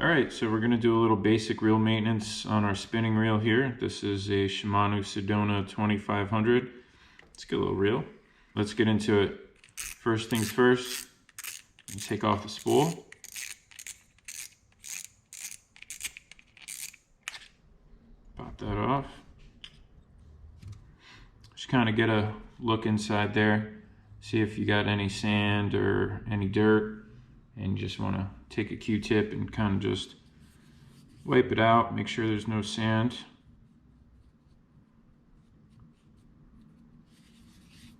All right, so we're gonna do a little basic reel maintenance on our spinning reel here. This is a Shimano Sedona 2500. Let's get a little reel. Let's get into it. First things first, take off the spool. Pop that off. Just kind of get a look inside there. See if you got any sand or any dirt. And you just want to take a Q-tip and kind of just wipe it out. Make sure there's no sand.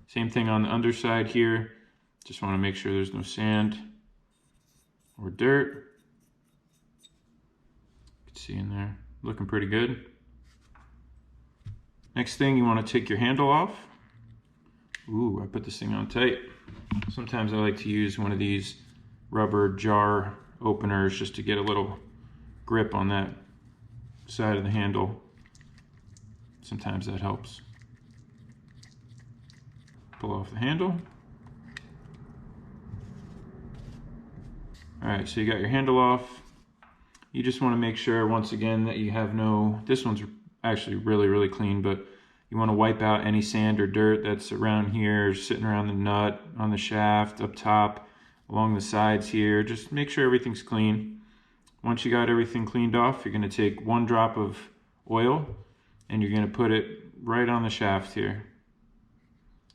Same thing on the underside here. Just want to make sure there's no sand or dirt. You can see in there, looking pretty good. Next thing, you want to take your handle off. Ooh, I put this thing on tight. Sometimes I like to use one of these rubber jar openers just to get a little grip on that side of the handle. Sometimes that helps. Pull off the handle. All right, so you got your handle off. You just want to make sure, once again, that you have no, this one's actually really clean, but you want to wipe out any sand or dirt that's around here, sitting around the nut, on the shaft, up top, along the sides here. Just make sure everything's clean. Once you got everything cleaned off, you're going to take 1 drop of oil and you're going to put it right on the shaft here.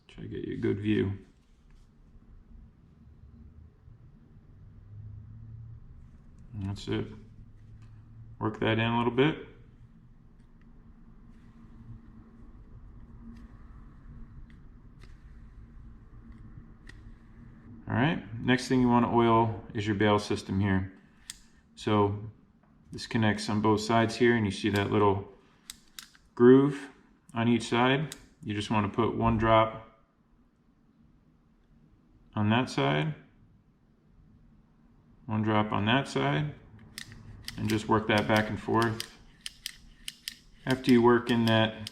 Try to get you a good view. And that's it. Work that in a little bit. All right, next thing you want to oil is your bail system here. So this connects on both sides here, and you see that little groove on each side. You just want to put 1 drop on that side, 1 drop on that side, and just work that back and forth. After you work in that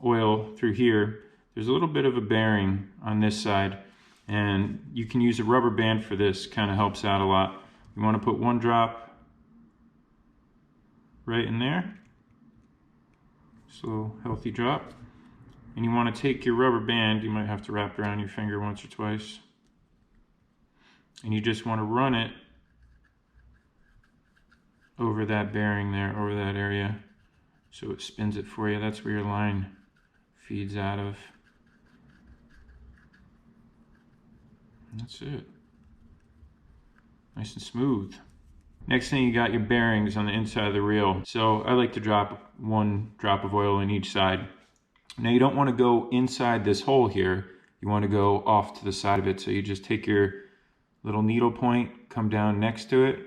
oil through here, there's a little bit of a bearing on this side, and you can use a rubber band for this. Kind of helps out a lot. You want to put 1 drop right in there, so healthy drop, and you want to take your rubber band, you might have to wrap it around your finger once or twice, and you just want to run it over that bearing there, over that area, so it spins it for you. That's where your line feeds out of. And that's it. Nice and smooth. Next thing, you got your bearings on the inside of the reel. So I like to drop 1 drop of oil in each side. Now you don't want to go inside this hole here. You want to go off to the side of it. So you just take your little needle point, come down next to it.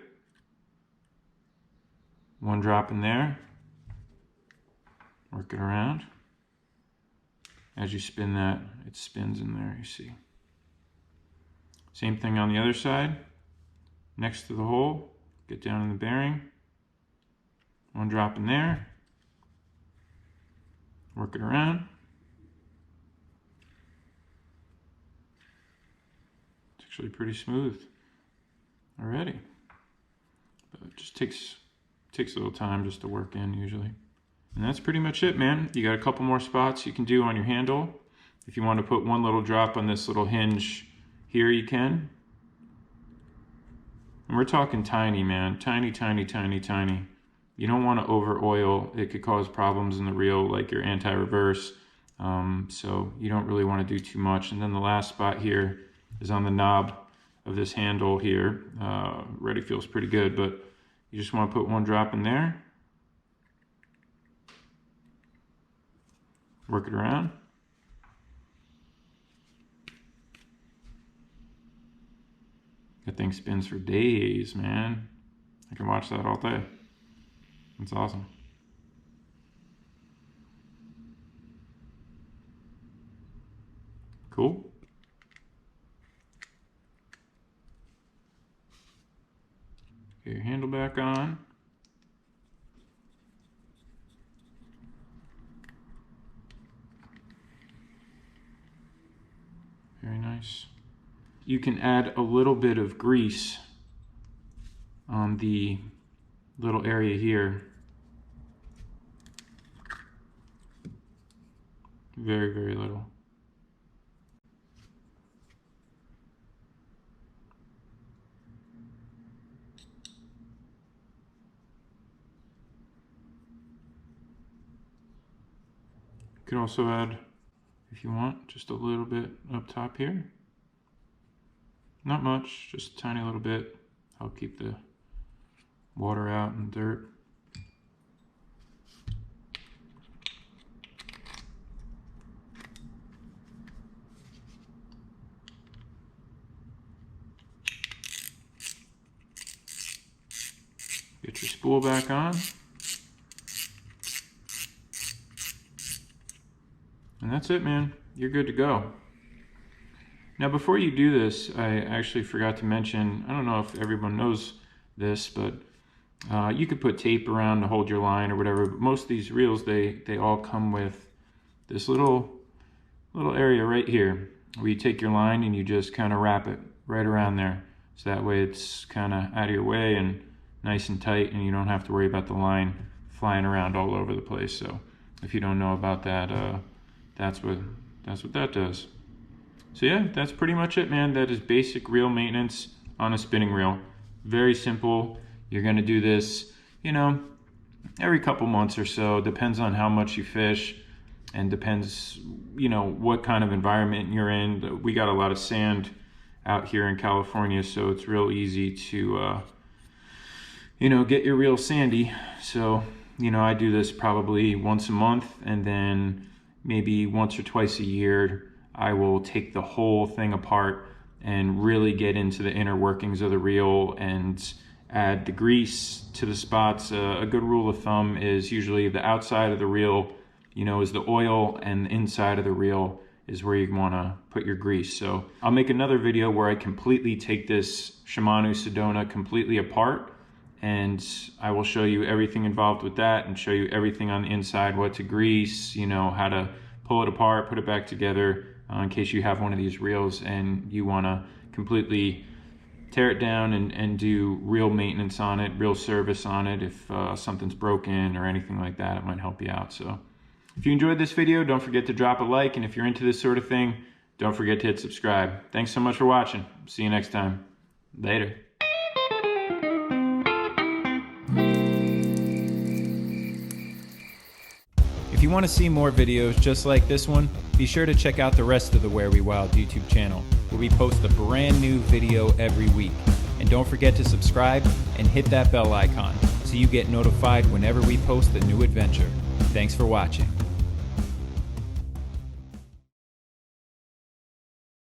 1 drop in there. Work it around. As you spin that, it spins in there, you see. Same thing on the other side. Next to the hole, get down in the bearing. 1 drop in there. Work it around. It's actually pretty smooth already. But it just takes a little time just to work in usually. And that's pretty much it, man. You got a couple more spots you can do on your handle. If you want to put 1 little drop on this little hinge here, you can. And we're talking tiny, man. Tiny. You don't want to over oil. It could cause problems in the reel, like your anti-reverse. So you don't really want to do too much. And then the last spot here is on the knob of this handle here. Already feels pretty good, but you just want to put 1 drop in there. Work it around. That thing spins for days, man. I can watch that all day. It's awesome. Cool. Get your handle back on. Very nice. You can add a little bit of grease on the little area here. Very, very little. You could also add, if you want, just a little bit up top here. Not much, just a tiny little bit. Help keep the water out and dirt. Get your spool back on. And that's it, man. You're good to go. Now, before you do this, I actually forgot to mention, I don't know if everyone knows this, but you could put tape around to hold your line or whatever, but most of these reels, they all come with this little area right here where you take your line and you just kind of wrap it right around there. So that way it's kind of out of your way and nice and tight, and you don't have to worry about the line flying around all over the place. So if you don't know about that, that's what that does. So yeah, that's pretty much it, man. That is basic reel maintenance on a spinning reel. Very simple. You're gonna do this, you know, every couple months or so. Depends on how much you fish, and depends, you know, what kind of environment you're in. We got a lot of sand out here in California, so it's real easy to, you know, get your reel sandy. So, you know, I do this probably once a month, and then maybe once or twice a year, I will take the whole thing apart and really get into the inner workings of the reel and add the grease to the spots. A good rule of thumb is usually the outside of the reel, you know, is the oil, and the inside of the reel is where you want to put your grease. So I'll make another video where I completely take this Shimano Sedona completely apart, and I will show you everything involved with that and show you everything on the inside, what to grease, you know, how to pull it apart, put it back together, in case you have one of these reels and you want to completely tear it down and do real maintenance on it, real service on it. If something's broken or anything like that, it might help you out. So if you enjoyed this video, don't forget to drop a like, and if you're into this sort of thing, don't forget to hit subscribe. Thanks so much for watching. See you next time. Later. If you want to see more videos just like this one, be sure to check out the rest of the Where We Wild YouTube channel, where we post a brand new video every week. And don't forget to subscribe and hit that bell icon so you get notified whenever we post a new adventure. Thanks for watching.